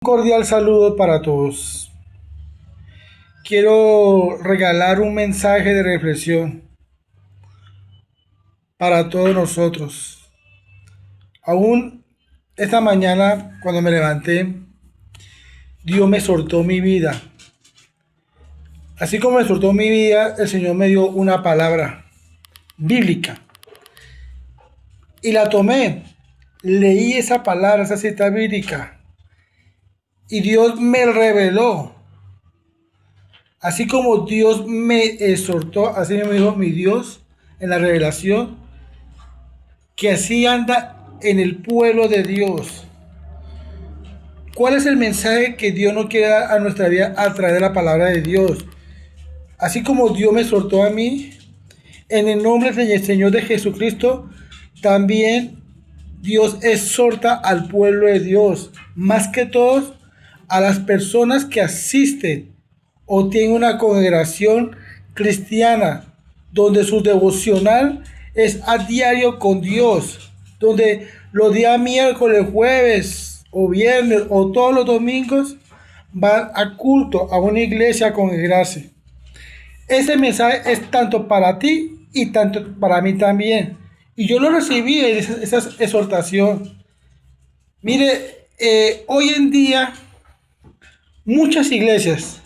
Cordial saludo para todos. Quiero regalar un mensaje de reflexión para todos nosotros. Aún esta mañana, cuando me levanté, Dios me soltó mi vida. Así como me soltó mi vida, el Señor me dio una palabra bíblica y la tomé. Leí esa palabra, esa cita bíblica, y Dios me reveló. Así como Dios me exhortó, así me dijo mi Dios en la revelación, que así anda en el pueblo de Dios. ¿Cuál es el mensaje que Dios nos quiere dar a nuestra vida a través de la palabra de Dios? Así como Dios me exhortó a mí, en el nombre del Señor de Jesucristo, también Dios exhorta al pueblo de Dios, más que todos a las personas que asisten o tienen una congregación cristiana, donde su devocional es a diario con Dios, donde los días miércoles, jueves o viernes o todos los domingos van a culto, a una iglesia a congregarse. Ese mensaje es tanto para ti y tanto para mí también. Y yo lo recibí, esa exhortación. Mire, hoy en día muchas iglesias,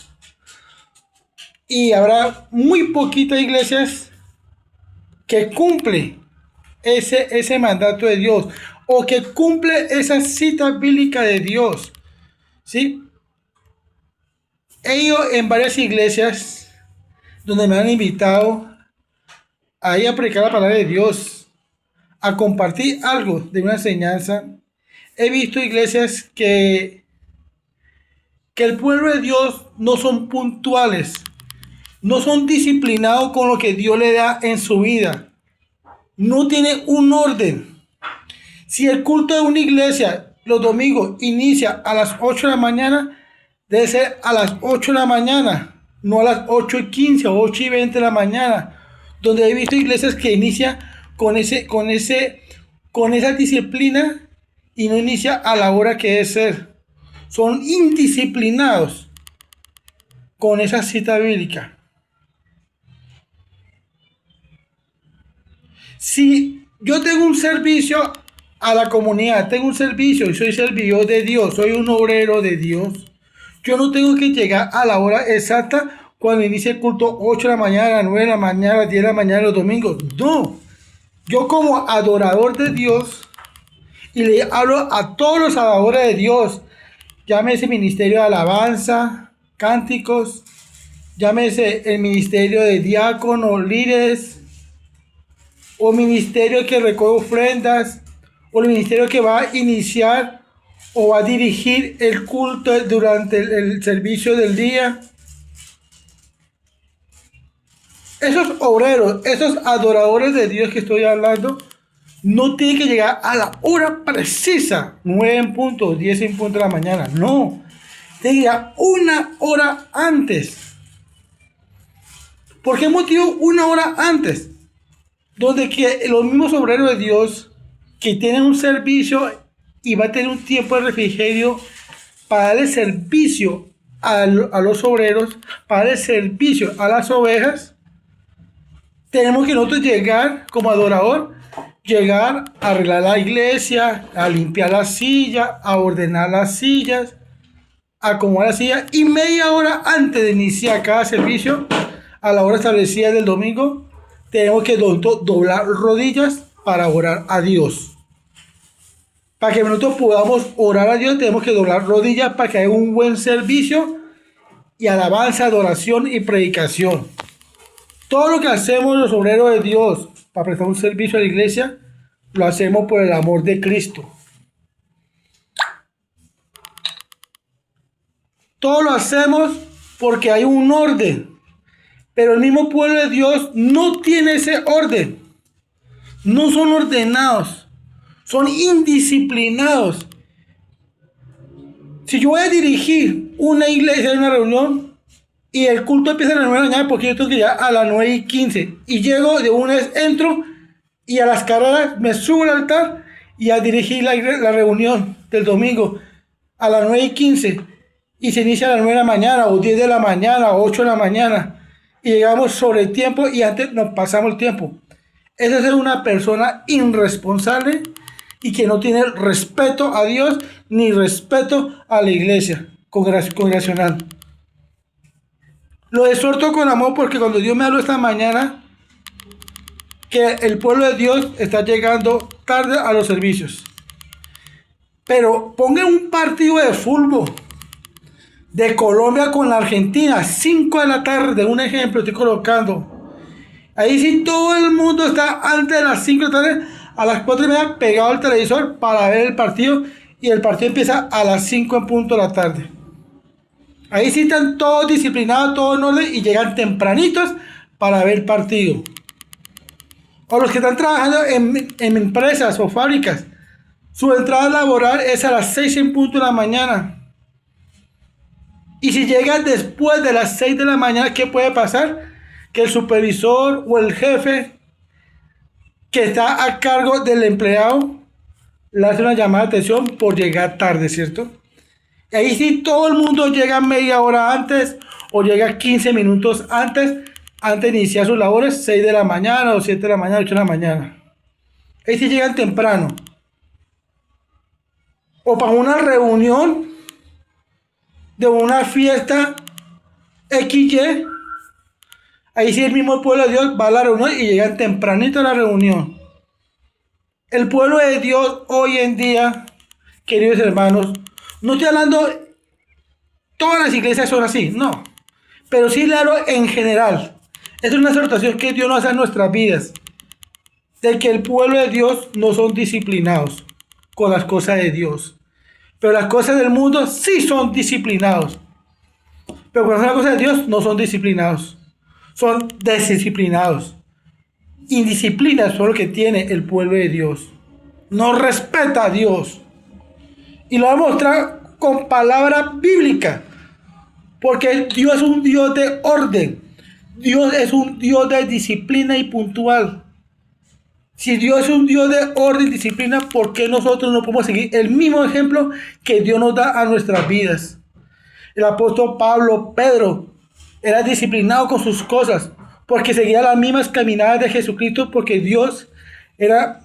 y habrá muy poquitas iglesias que cumple ese mandato de Dios o que cumple esa cita bíblica de Dios. ¿Sí? He ido en varias iglesias donde me han invitado a ir a predicar la palabra de Dios, a compartir algo de una enseñanza. He visto iglesias que el pueblo de Dios no son puntuales, no son disciplinados con lo que Dios le da en su vida. No tiene un orden. Si el culto de una iglesia los domingos inicia a las 8 de la mañana, debe ser a las 8 de la mañana, no a las 8:15 o 8:20 de la mañana, donde he visto iglesias que inicia con esa disciplina y no inicia a la hora que debe ser. Son indisciplinados con esa cita bíblica. Si yo tengo un servicio a la comunidad, tengo un servicio y soy servidor de Dios, soy un obrero de Dios, yo no tengo que llegar a la hora exacta cuando inicie el culto, 8 de la mañana, 9 de la mañana, 10 de la mañana los domingos. No, yo como adorador de Dios, y le hablo a todos los adoradores de Dios, llámese ministerio de alabanza, cánticos, llámese el ministerio de diáconos, líderes, o ministerio que recoge ofrendas, o el ministerio que va a iniciar o va a dirigir el culto durante el servicio del día. Esos obreros, esos adoradores de Dios que estoy hablando, no tienen que llegar a la hora precisa, 9 en punto, 10 en punto de la mañana. No, tienen que llegar una hora antes. ¿Por qué motivo una hora antes? Donde que los mismos obreros de Dios que tienen un servicio y va a tener un tiempo de refrigerio para darle servicio a los obreros, para darle servicio a las ovejas, tenemos que nosotros llegar como adorador, llegar a arreglar la iglesia, a limpiar la silla, a ordenar las sillas, a acomodar la silla, y media hora antes de iniciar cada servicio, a la hora establecida del domingo, tenemos que doblar rodillas para orar a Dios. Para que nosotros podamos orar a Dios, tenemos que doblar rodillas para que haya un buen servicio y alabanza, adoración y predicación. Todo lo que hacemos los obreros de Dios para prestar un servicio a la iglesia, lo hacemos por el amor de Cristo. Todo lo hacemos porque hay un orden. Pero el mismo pueblo de Dios no tiene ese orden. No son ordenados. Son indisciplinados. Si yo voy a dirigir una iglesia en una reunión y el culto empieza a las 9 de la mañana porque yo tengo que llegar a las 9:15 y llego, de una vez entro y a las carreras me subo al altar y a dirigir la reunión del domingo. a las 9:15 y se inicia a las 9 de la mañana o 10 de la mañana o 8 de la mañana y llegamos sobre el tiempo y antes nos pasamos el tiempo. Esa es una persona irresponsable y que no tiene respeto a Dios ni respeto a la iglesia congregacional. Lo exhorto con amor porque cuando Dios me habló esta mañana que el pueblo de Dios está llegando tarde a los servicios. Pero pongan un partido de fútbol de Colombia con la Argentina, 5 de la tarde, un ejemplo estoy colocando. Ahí sí todo el mundo está antes de las 5 de la tarde, a las 4:30 pegado al televisor para ver el partido y el partido empieza a las 5 en punto de la tarde. Ahí sí están todos disciplinados, todos en orden y llegan tempranitos para ver el partido. O los que están trabajando en empresas o fábricas, su entrada laboral es a las 6 en punto de la mañana. Y si llegan después de las 6 de la mañana, ¿qué puede pasar? Que el supervisor o el jefe que está a cargo del empleado le hace una llamada de atención por llegar tarde, ¿cierto? Y ahí sí todo el mundo llega media hora antes o llega 15 minutos antes de iniciar sus labores, 6 de la mañana o 7 de la mañana, 8 de la mañana. Ahí sí llegan temprano. O para una reunión de una fiesta XY, ahí sí el mismo pueblo de Dios va a la reunión y llegan tempranito a la reunión. El pueblo de Dios hoy en día, queridos hermanos, no estoy hablando, todas las iglesias son así, no. Pero sí le hablo en general. Es una exhortación que Dios nos hace en nuestras vidas. De que el pueblo de Dios no son disciplinados con las cosas de Dios. Pero las cosas del mundo sí son disciplinados. Pero con las cosas de Dios no son disciplinados. Son desdisciplinados. Indisciplina es lo que tiene el pueblo de Dios. No respeta a Dios. Y lo va a mostrar con palabra bíblica. Porque Dios es un Dios de orden. Dios es un Dios de disciplina y puntual. Si Dios es un Dios de orden y disciplina, ¿por qué nosotros no podemos seguir el mismo ejemplo que Dios nos da a nuestras vidas? El apóstol Pablo, Pedro, era disciplinado con sus cosas, porque seguía las mismas caminadas de Jesucristo, porque Dios era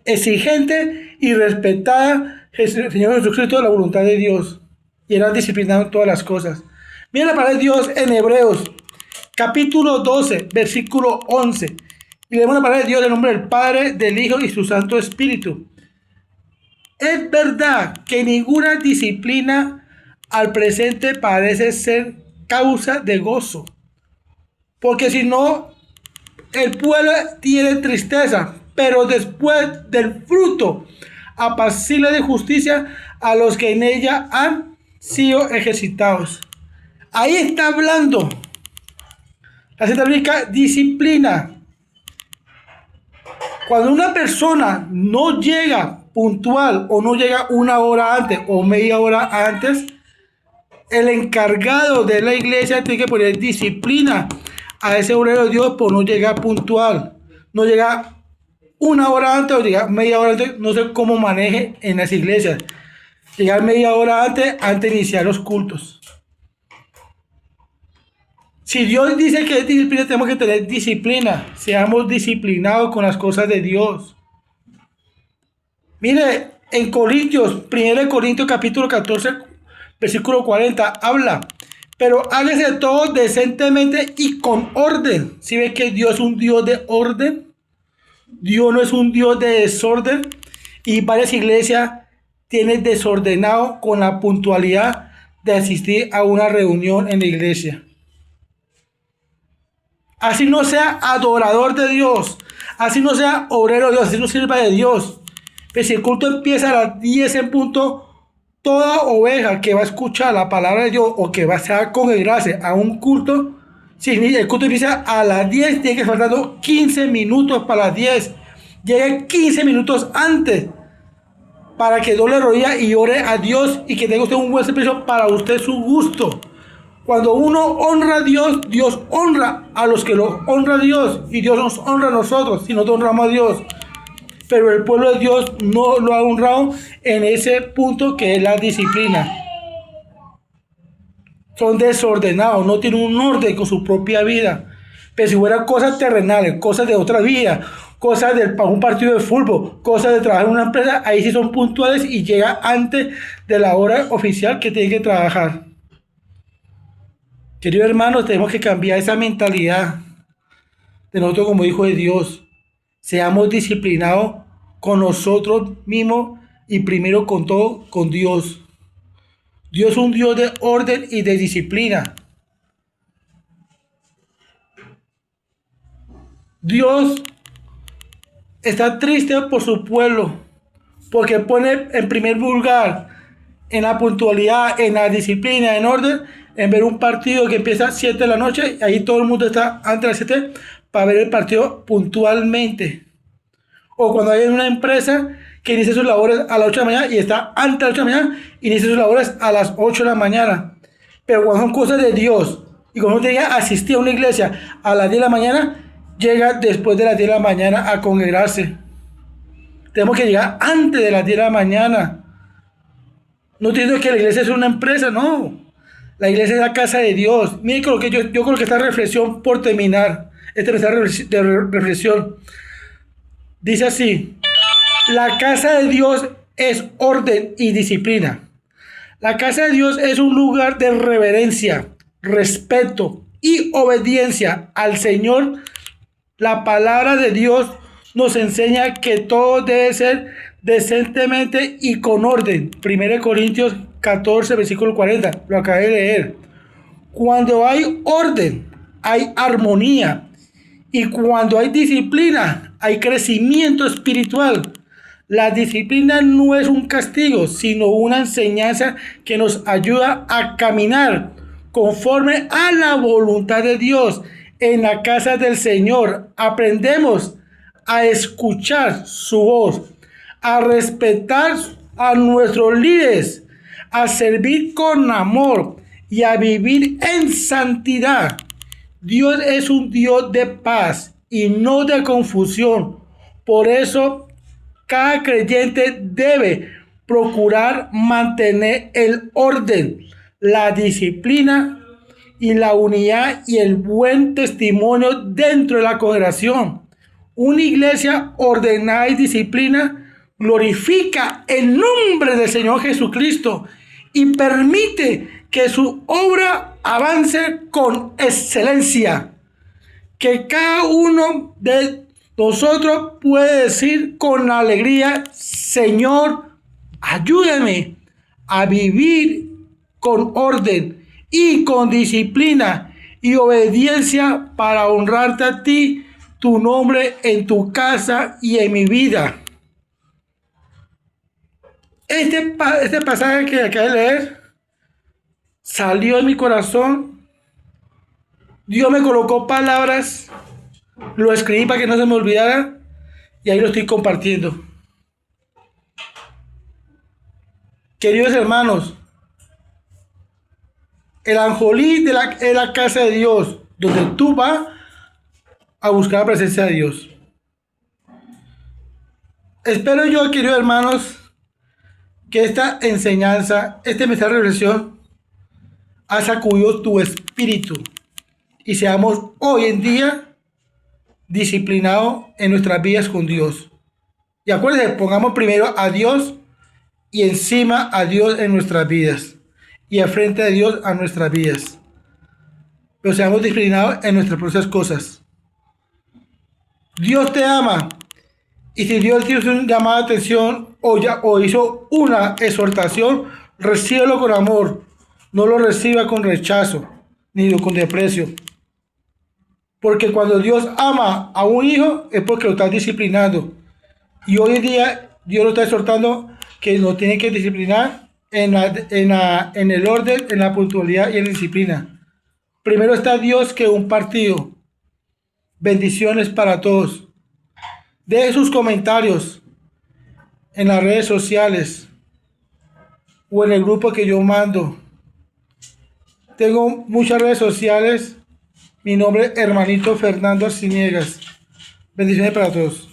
exigente y respetaba el Señor Jesucristo, la voluntad de Dios, y era disciplinado en todas las cosas. Mira la palabra de Dios en Hebreos, capítulo 12, versículo 11. Y leemos la palabra de Dios en nombre del Padre, del Hijo y su Santo Espíritu. Es verdad que ninguna disciplina al presente parece ser causa de gozo, porque si no, el pueblo tiene tristeza, pero después del fruto apacible de justicia a los que en ella han sido ejercitados. Ahí está hablando la cita bíblica, disciplina. Cuando una persona no llega puntual o no llega una hora antes o media hora antes, el encargado de la iglesia tiene que poner disciplina a ese obrero de Dios por no llegar puntual. No llega una hora antes o llegar media hora antes, no sé cómo maneje en las iglesias. Llegar media hora antes de iniciar los cultos. Si Dios dice que es disciplina, tenemos que tener disciplina. Seamos disciplinados con las cosas de Dios. Mire, en Corintios, 1 Corintios capítulo 14, versículo 40, habla. Pero hágase todo decentemente y con orden. ¿Sí ve que Dios es un Dios de orden? Dios no es un Dios de desorden. Y varias iglesias tienen desordenado con la puntualidad de asistir a una reunión en la iglesia. Así no sea adorador de Dios, así no sea obrero de Dios, así no sirva de Dios. Pero si el culto empieza a las 10 en punto, toda oveja que va a escuchar la palabra de Dios o que va a congregarse a un culto, si el culto empieza a las 10, tiene que faltar 15 minutos para las 10. Llegue 15 minutos antes para que doble rodilla y ore a Dios y que tenga usted un buen servicio para usted su gusto. Cuando uno honra a Dios, Dios honra a los que lo honra a Dios y Dios nos honra a nosotros si nosotros honramos a Dios. pero el pueblo de Dios no lo ha honrado en ese punto que es la disciplina. Son desordenados, no tienen un orden con su propia vida. Pero si fueran cosas terrenales, cosas de otra vida, cosas de un partido de fútbol, cosas de trabajar en una empresa, ahí sí son puntuales y llega antes de la hora oficial que tienen que trabajar. Queridos hermanos, tenemos que cambiar esa mentalidad de nosotros como hijos de Dios. Seamos disciplinados con nosotros mismos y primero con todo, con Dios. Dios es un Dios de orden y de disciplina. Dios está triste por su pueblo, porque pone en primer lugar en la puntualidad, en la disciplina, en orden, en ver un partido que empieza a 7 de la noche, y ahí todo el mundo está antes de las 7 para ver el partido puntualmente. O cuando hay una empresa que inicia sus labores a las 8 de la mañana y está antes de las 8 de la mañana, inicia sus labores a las 8 de la mañana. Pero cuando son cosas de Dios y cuando uno tiene que asistir a una iglesia a las 10 de la mañana, llega después de las 10 de la mañana a congregarse. Tenemos que llegar antes de las 10 de la mañana. No entiendo que la iglesia es una empresa, no. La iglesia es la casa de Dios. Miren lo que yo creo que esta reflexión por terminar, esta reflexión, dice así: la casa de Dios es orden y disciplina. La casa de Dios es un lugar de reverencia, respeto y obediencia al Señor. La palabra de Dios nos enseña que todo debe ser decentemente y con orden. 1 Corintios 14, versículo 40. Lo acabé de leer. Cuando hay orden, hay armonía. Y cuando hay disciplina, hay crecimiento espiritual. La disciplina no es un castigo, sino una enseñanza que nos ayuda a caminar conforme a la voluntad de Dios. En la casa del Señor aprendemos a escuchar su voz, a respetar a nuestros líderes, a servir con amor y a vivir en santidad. Dios es un Dios de paz y no de confusión. Por eso, cada creyente debe procurar mantener el orden, la disciplina y la unidad y el buen testimonio dentro de la congregación. Una iglesia ordenada y disciplina glorifica el nombre del Señor Jesucristo y permite que su obra avance con excelencia. Que cada uno de nosotros puede decir con alegría: Señor, ayúdame a vivir con orden y con disciplina y obediencia para honrarte a ti, tu nombre en tu casa y en mi vida. Este pasaje que acabo de leer salió de mi corazón. Dios me colocó palabras, lo escribí para que no se me olvidara y ahí lo estoy compartiendo. Queridos hermanos, el anjolí de la casa de Dios, donde tú vas a buscar la presencia de Dios. Espero yo, queridos hermanos, que esta enseñanza, este mensaje de reflexión, ha sacudido tu espíritu y seamos hoy en día disciplinados en nuestras vidas con Dios. Y acuérdense, pongamos primero a Dios y encima a Dios en nuestras vidas y al frente de Dios a nuestras vidas. Pero seamos disciplinados en nuestras propias cosas. Dios te ama. Y si Dios te hizo un llamado de atención o hizo una exhortación, recíbelo con amor. No lo reciba con rechazo ni con desprecio. Porque cuando Dios ama a un hijo es porque lo está disciplinando. Y hoy en día Dios lo está exhortando que nos tiene que disciplinar en el orden, en la puntualidad y en la disciplina. Primero está Dios que un partido. Bendiciones para todos. Deje sus comentarios en las redes sociales o en el grupo que yo mando. Tengo muchas redes sociales. Mi nombre es Hermanito Fernando Arciniegas. Bendiciones para todos.